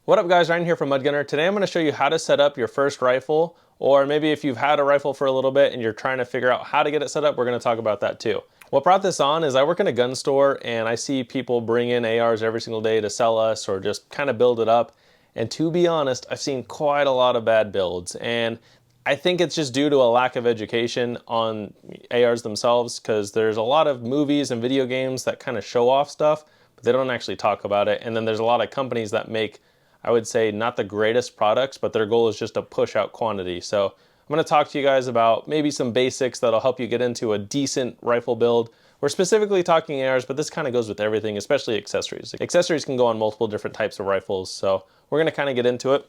What up guys, Ryan here from Mudgunner. Today I'm going to show you how to set up your first rifle, or maybe if you've had a rifle for a little bit and you're trying to figure out how to get it set up, we're going to talk about that too. What brought this on is I work in a gun store and I see people bring in ARs every single day to sell us or just kind of build it up. And to be honest, I've seen quite a lot of bad builds, and I think it's just due to a lack of education on ARs themselves, because there's a lot of movies and video games that kind of show off stuff, but they don't actually talk about it. And then there's a lot of companies that make, I would say, not the greatest products, but their goal is just to push out quantity. So I'm going to talk to you guys about maybe some basics that'll help you get into a decent rifle build. We're specifically talking ARs, but this kind of goes with everything, especially accessories. Accessories can go on multiple different types of rifles, so we're going to kind of get into it.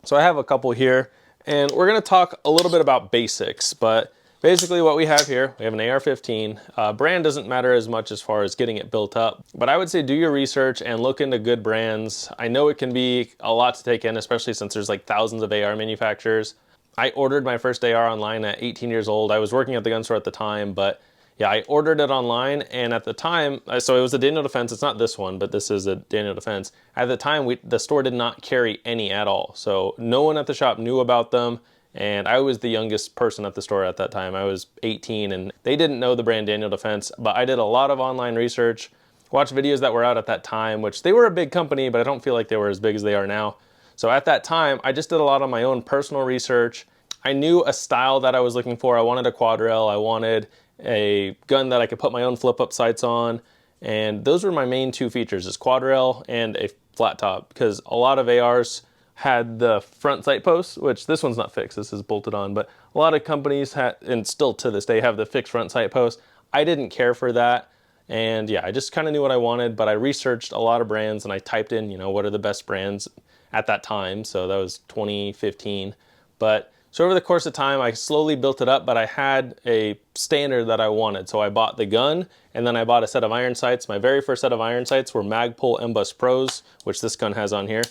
So I have a couple here, and we're going to talk a little bit about basics, but basically what we have here, we have an AR-15. Brand doesn't matter as much as far as getting it built up, but I would say do your research and look into good brands. I know it can be a lot to take in, especially since there's like thousands of AR manufacturers. I ordered my first AR online at 18 years old. I was working at the gun store at the time, but yeah, I ordered it online, and at the time, so it was a Daniel Defense. It's not this one, but this is a Daniel Defense. At the time, the store did not carry any at all. So no one at the shop knew about them, and I was the youngest person at the store at that time. I was 18, and they didn't know the brand Daniel Defense, but I did a lot of online research, watched videos that were out at that time, which they were a big company, but I don't feel like they were as big as they are now. So at that time, I just did a lot of my own personal research. I knew a style that I was looking for. I wanted a quad rail. I wanted a gun that I could put my own flip-up sights on, and those were my main two features, is quad rail and a flat top, because a lot of ARs had the front sight posts, which this one's not fixed, this is bolted on, but a lot of companies had, and still to this day, have the fixed front sight post. I didn't care for that, and yeah, I just kind of knew what I wanted, but I researched a lot of brands, and I typed in, you know, what are the best brands at that time, so that was 2015, but so over the course of time, I slowly built it up, but I had a standard that I wanted. So I bought the gun, and then I bought a set of iron sights. My very first set of iron sights were Magpul M-Bus Pros, which this gun has on here.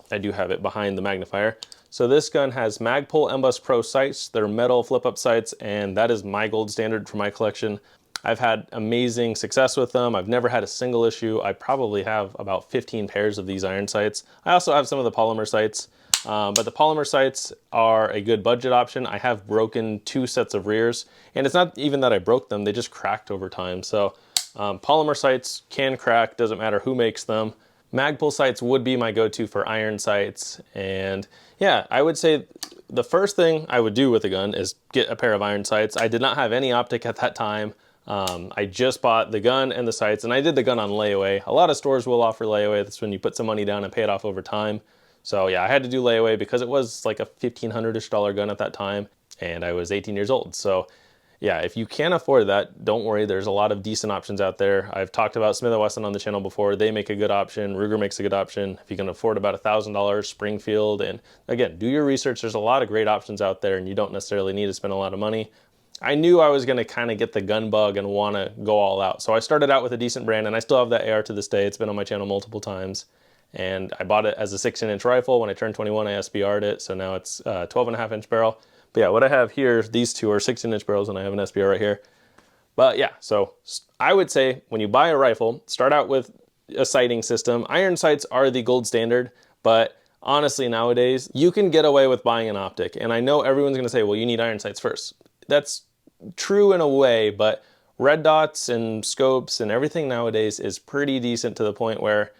I do have it behind the magnifier. So this gun has Magpul M-Bus Pro sights. They're metal flip-up sights, and that is my gold standard for my collection. I've had amazing success with them. I've never had a single issue. I probably have about 15 pairs of these iron sights. I also have some of the polymer sights. But the polymer sights are a good budget option. I have broken 2 sets of rears, and it's not even that I broke them, they just cracked over time. So polymer sights can crack, doesn't matter who makes them. Magpul sights would be my go-to for iron sights, and yeah, I would say the first thing I would do with a gun is get a pair of iron sights. I did not have any optic at that time. I just bought the gun and the sights, and I did the gun on layaway. A lot of stores will offer layaway. That's when you put some money down and pay it off over time. So yeah, I had to do layaway because it was like a $1,500-ish gun at that time, and I was 18 years old. So yeah, if you can't afford that, don't worry, there's a lot of decent options out there. I've talked about Smith & Wesson on the channel before. They make a good option. Ruger makes a good option. If you can afford about $1,000, Springfield, and again, do your research. There's a lot of great options out there, and you don't necessarily need to spend a lot of money. I knew I was gonna kind of get the gun bug and wanna go all out. So I started out with a decent brand, and I still have that AR to this day. It's been on my channel multiple times. And I bought it as a 16-inch rifle. When I turned 21, I SBR'd it, so now it's 12.5-inch barrel. But yeah, what I have here, these two are 16-inch barrels, and I have an SBR right here. But yeah, so I would say when you buy a rifle, start out with a sighting system. Iron sights are the gold standard, but honestly nowadays, you can get away with buying an optic. And I know everyone's gonna say, well, you need iron sights first. That's true in a way, but red dots and scopes and everything nowadays is pretty decent to the point where,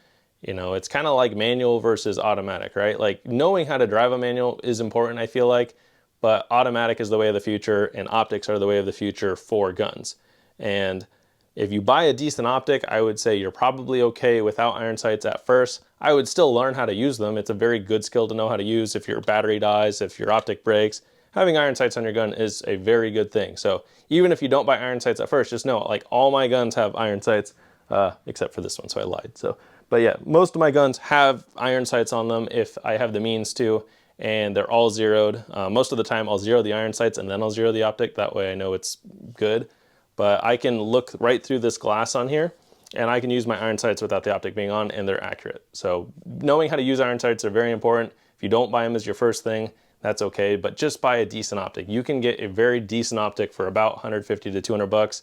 you know, it's kind of like manual versus automatic, right? Like knowing how to drive a manual is important, I feel like, but automatic is the way of the future, and optics are the way of the future for guns. And if you buy a decent optic, I would say you're probably okay without iron sights at first. I would still learn how to use them. It's a very good skill to know how to use. If your battery dies, if your optic breaks, having iron sights on your gun is a very good thing. So even if you don't buy iron sights at first, just know, like, all my guns have iron sights, except for this one, so I lied. But yeah, most of my guns have iron sights on them if I have the means to, and they're all zeroed. Most of the time I'll zero the iron sights and then I'll zero the optic. That way I know it's good. But I can look right through this glass on here, and I can use my iron sights without the optic being on, and they're accurate. So knowing how to use iron sights are very important. If you don't buy them as your first thing, that's okay, but just buy a decent optic. You can get a very decent optic for about 150 to 200 bucks.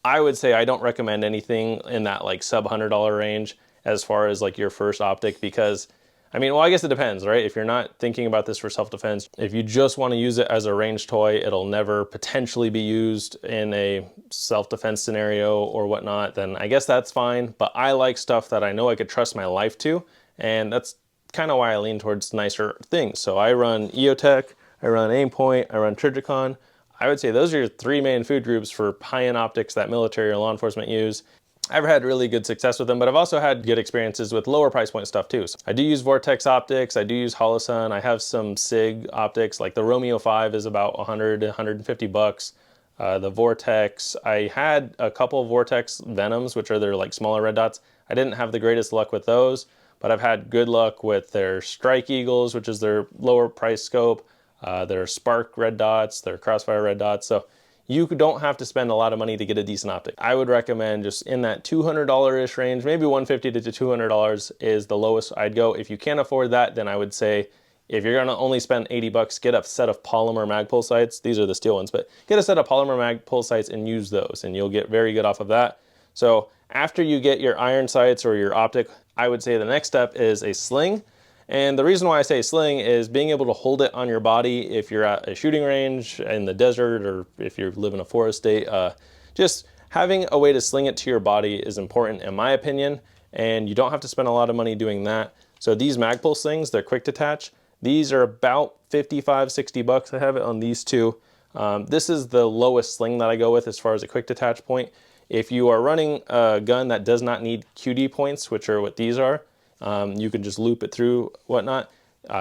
I would say I don't recommend anything in that like sub $100 range as far as like your first optic, because I mean, well, I guess it depends, right? If you're not thinking about this for self-defense, if you just want to use it as a range toy, it'll never potentially be used in a self-defense scenario or whatnot, then I guess that's fine. But I like stuff that I know I could trust my life to, and that's kind of why I lean towards nicer things. So I run EOTech, I run Aimpoint, I run Trijicon. I would say those are your three main food groups for high-end optics that military or law enforcement use. I've had really good success with them, but I've also had good experiences with lower price point stuff too. So I do use Vortex optics, I do use Holosun, I have some SIG optics, like the Romeo 5 is about 100 to 150 bucks. The Vortex, I had a couple of Vortex Venoms, which are their like smaller red dots. I didn't have the greatest luck with those, but I've had good luck with their Strike Eagles, which is their lower price scope, their Spark red dots, their Crossfire red dots. So you don't have to spend a lot of money to get a decent optic. I would recommend just in that $200-ish range, maybe $150 to $200 is the lowest I'd go. If you can't afford that, then I would say if you're gonna only spend 80 bucks, get a set of polymer Magpul sights. These are the steel ones, but get a set of polymer Magpul sights and use those, and you'll get very good off of that. So after you get your iron sights or your optic, I would say the next step is a sling. And the reason why I say sling is being able to hold it on your body if you're at a shooting range in the desert or if you live in a forest state. Just having a way to sling it to your body is important in my opinion, and you don't have to spend a lot of money doing that. So these Magpul slings, they're quick detach. These are about 55, 60 bucks. I have it on these two. This is the lowest sling that I go with as far as a quick detach point. If you are running a gun that does not need QD points, which are what these are, you can just loop it through whatnot.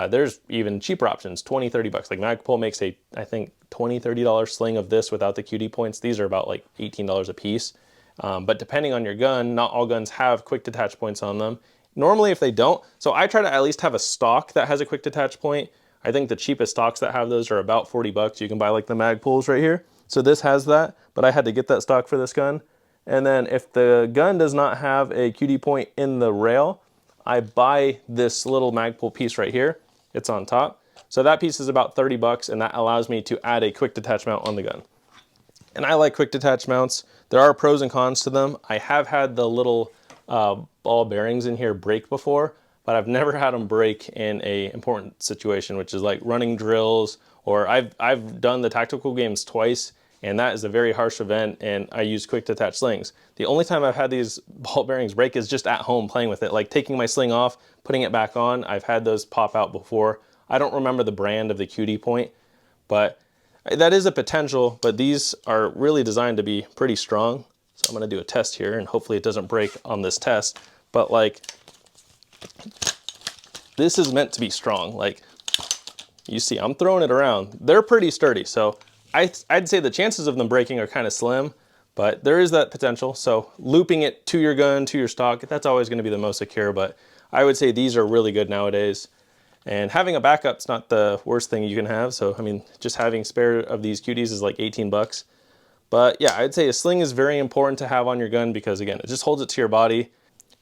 There's even cheaper options, 20, 30 bucks. Like Magpul makes a, I think, $20, $30 sling of this without the QD points. These are about like $18 a piece. But depending on your gun, not all guns have quick detach points on them. Normally if they don't, so I try to at least have a stock that has a quick detach point. I think the cheapest stocks that have those are about 40 bucks. You can buy like the Magpuls right here. So this has that, but I had to get that stock for this gun. And then if the gun does not have a QD point in the rail, I buy this little Magpul piece right here. It's on top. So that piece is about 30 bucks, and that allows me to add a quick detach mount on the gun. And I like quick detach mounts. There are pros and cons to them. I have had the little ball bearings in here break before, but I've never had them break in a important situation, which is like running drills, or I've done the tactical games twice, and that is a very harsh event, and I use quick detach slings. The only time I've had these ball bearings break is just at home playing with it, like taking my sling off, putting it back on. I've had those pop out before. I don't remember the brand of the QD point, but that is a potential, but these are really designed to be pretty strong. So I'm gonna do a test here, and hopefully it doesn't break on this test, but like, this is meant to be strong. Like, you see, I'm throwing it around. They're pretty sturdy, so I'd say the chances of them breaking are kind of slim, but there is that potential. So looping it to your gun, to your stock, that's always gonna be the most secure, but I would say these are really good nowadays. And having a backup's not the worst thing you can have. So, I mean, just having spare of these QDs is like 18 bucks. But yeah, I'd say a sling is very important to have on your gun because again, it just holds it to your body.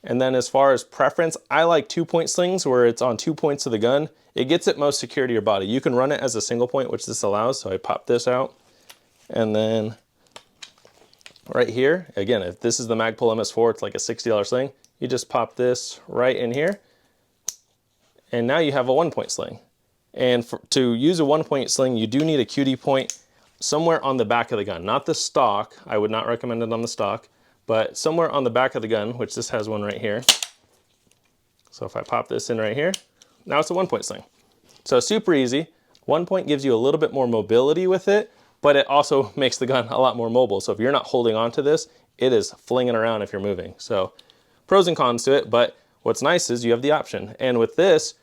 And then as far as preference, I like 2-point slings where it's on 2 points of the gun. It gets it most secure to your body. You can run it as a single point, which this allows. So I pop this out, and then right here, again, if this is the Magpul MS4, it's like a $60 sling. You just pop this right in here, and now you have a 1-point sling. And to use a 1-point sling, you do need a QD point somewhere on the back of the gun, not the stock. I would not recommend it on the stock, but somewhere on the back of the gun, which this has one right here. So if I pop this in right here, now it's a 1-point sling. So super easy. 1-point gives you a little bit more mobility with it, but it also makes the gun a lot more mobile. So if you're not holding on to this, it is flinging around if you're moving. So pros and cons to it, but what's nice is you have the option. And with this,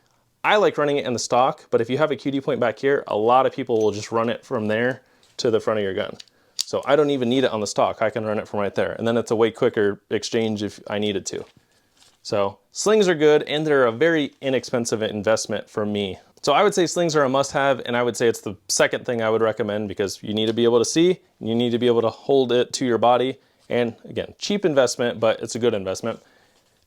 I like running it in the stock, but if you have a QD point back here, a lot of people will just run it from there to the front of your gun. So I don't even need it on the stock. I can run it from right there. And then it's a way quicker exchange if I needed to. So slings are good, and they're a very inexpensive investment for me. So I would say slings are a must-have, and I would say it's the second thing I would recommend because you need to be able to see, and you need to be able to hold it to your body. And again, cheap investment, but it's a good investment.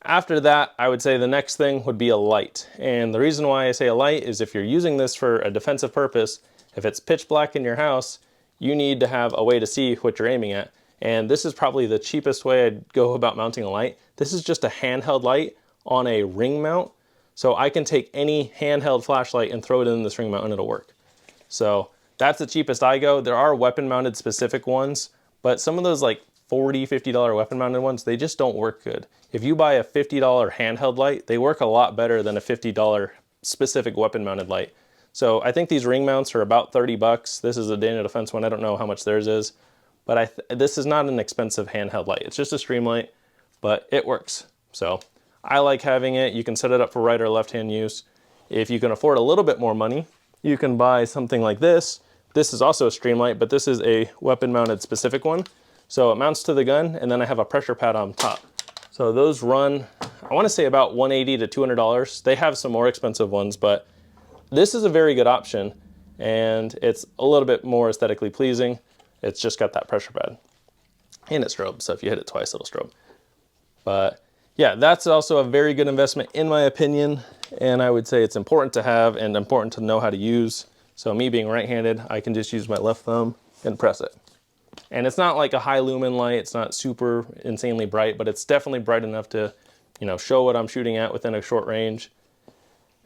After that, I would say the next thing would be a light. And the reason why I say a light is if you're using this for a defensive purpose, if it's pitch black in your house, you need to have a way to see what you're aiming at. And this is probably the cheapest way I'd go about mounting a light. This is just a handheld light on a ring mount. So I can take any handheld flashlight and throw it in this ring mount and it'll work. So that's the cheapest I go. There are weapon mounted specific ones, but some of those like $40, $50 weapon mounted ones, they just don't work good. If you buy a $50 handheld light, they work a lot better than a $50 specific weapon mounted light. So I think these ring mounts are about 30 bucks. This is a Daniel Defense one. I don't know how much theirs is, but this is not an expensive handheld light. It's just a stream light, but it works. So I like having it. You can set it up for right or left hand use. If you can afford a little bit more money, you can buy something like this. This is also a stream light, but this is a weapon mounted specific one. So it mounts to the gun, and then I have a pressure pad on top. So those run, I want to say about $180 to $200. They have some more expensive ones, but this is a very good option, and it's a little bit more aesthetically pleasing. It's just got that pressure pad. And it strobes, so if you hit it twice, it'll strobe. But yeah, that's also a very good investment in my opinion, and I would say it's important to have and important to know how to use. So me being right-handed, I can just use my left thumb and press it. And it's not like a high lumen light, it's not super insanely bright, but it's definitely bright enough to, you know, show what I'm shooting at within a short range.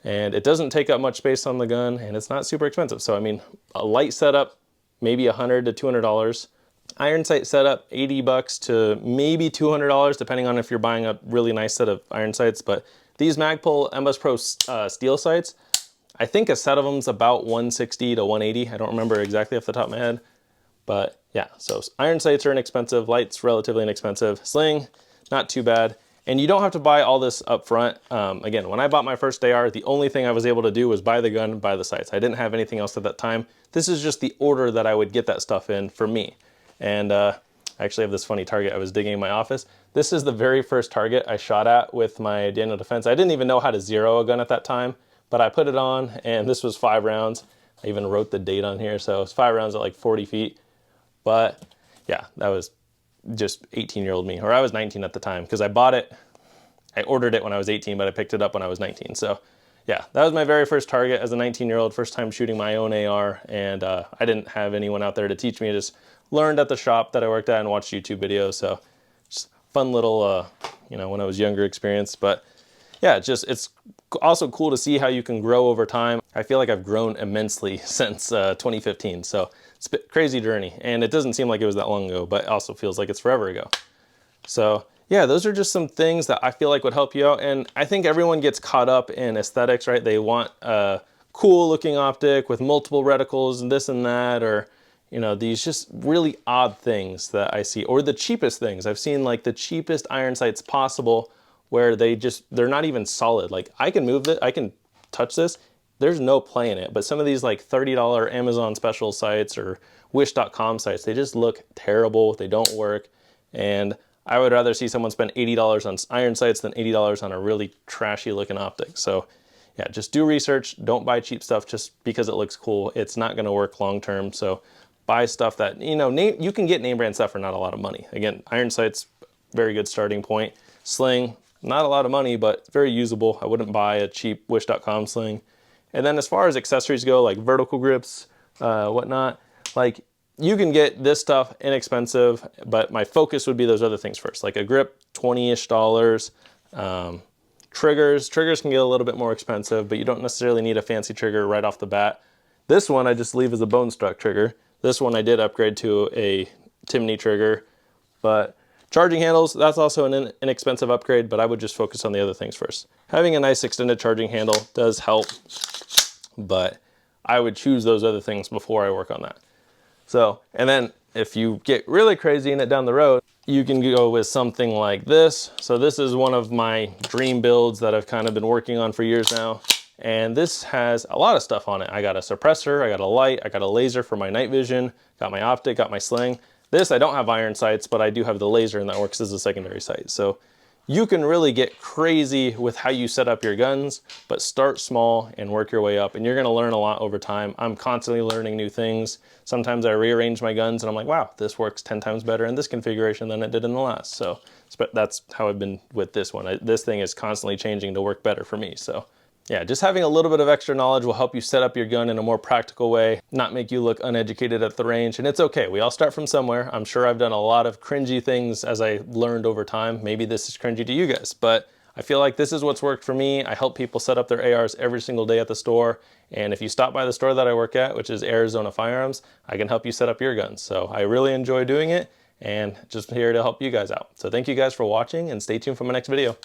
And it doesn't take up much space on the gun, and it's not super expensive. So I mean, a light setup, maybe $100 to $200. Iron sight setup, 80 bucks to maybe $200, depending on if you're buying a really nice set of iron sights. But these Magpul MBUS Pro steel sights, I think a set of them's about 160 to 180. I don't remember exactly off the top of my head. But yeah, so iron sights are inexpensive, lights relatively inexpensive, sling, not too bad. And you don't have to buy all this up front. Again, when I bought my first AR, the only thing I was able to do was buy the gun, buy the sights. I didn't have anything else at that time. This is just the order that I would get that stuff in for me. And I actually have this funny target I was digging in my office. This is the very first target I shot at with my Daniel Defense. I didn't even know how to zero a gun at that time, but I put it on, and this was 5 rounds. I even wrote the date on here, so it's 5 rounds at like 40 feet. But yeah, that was just 18-year-old me, or I was 19 at the time, because I bought it, I ordered it when I was 18, but I picked it up when I was 19. So yeah, that was my very first target as a 19-year-old, first time shooting my own AR, and I didn't have anyone out there to teach me. I just learned at the shop that I worked at and watched YouTube videos. So just fun little, you know, when I was younger experience. But yeah, it's also cool to see how you can grow over time. I feel like I've grown immensely since 2015. So it's a crazy journey, and it doesn't seem like it was that long ago, but it also feels like it's forever ago. So yeah, those are just some things that I feel like would help you out. And I think everyone gets caught up in aesthetics, right? They want a cool looking optic with multiple reticles and this and that, or, you know, these just really odd things that I see, or the cheapest things. I've seen like the cheapest iron sights possible where they're not even solid. Like I can move it, I can touch this, there's no play in it. But some of these like $30 Amazon special sites or wish.com sites, they just look terrible, they don't work. And I would rather see someone spend $80 on iron sights than $80 on a really trashy looking optic. So yeah, just do research, don't buy cheap stuff just because it looks cool. It's not gonna work long term. So buy stuff that, you know, you can get name brand stuff for not a lot of money. Again, iron sights, very good starting point. Sling, not a lot of money, but very usable. I wouldn't buy a cheap wish.com sling. And then as far as accessories go, like vertical grips, whatnot, like you can get this stuff inexpensive, but my focus would be those other things first. Like a grip, $20-ish. Triggers can get a little bit more expensive, but you don't necessarily need a fancy trigger right off the bat. This one I just leave as a bone stock trigger. This one I did upgrade to a Timney trigger, but charging handles, that's also an inexpensive upgrade, but I would just focus on the other things first. Having a nice extended charging handle does help, but I would choose those other things before I work on that. So, and then if you get really crazy in it down the road, you can go with something like this. So this is one of my dream builds that I've kind of been working on for years now. And this has a lot of stuff on it. I got a suppressor, I got a light, I got a laser for my night vision, got my optic, got my sling. This, I don't have iron sights, but I do have the laser, and that works as a secondary sight. So you can really get crazy with how you set up your guns, but start small and work your way up, and you're gonna learn a lot over time. I'm constantly learning new things. Sometimes I rearrange my guns and I'm like, wow, this works 10 times better in this configuration than it did in the last. So that's how I've been with this one. This thing is constantly changing to work better for me. So yeah, just having a little bit of extra knowledge will help you set up your gun in a more practical way, not make you look uneducated at the range. And it's okay, we all start from somewhere. I'm sure I've done a lot of cringy things as I learned over time. Maybe this is cringy to you guys, but I feel like this is what's worked for me. I help people set up their ARs every single day at the store. And if you stop by the store that I work at, which is Arizona Firearms, I can help you set up your guns. So I really enjoy doing it and just here to help you guys out. So thank you guys for watching and stay tuned for my next video.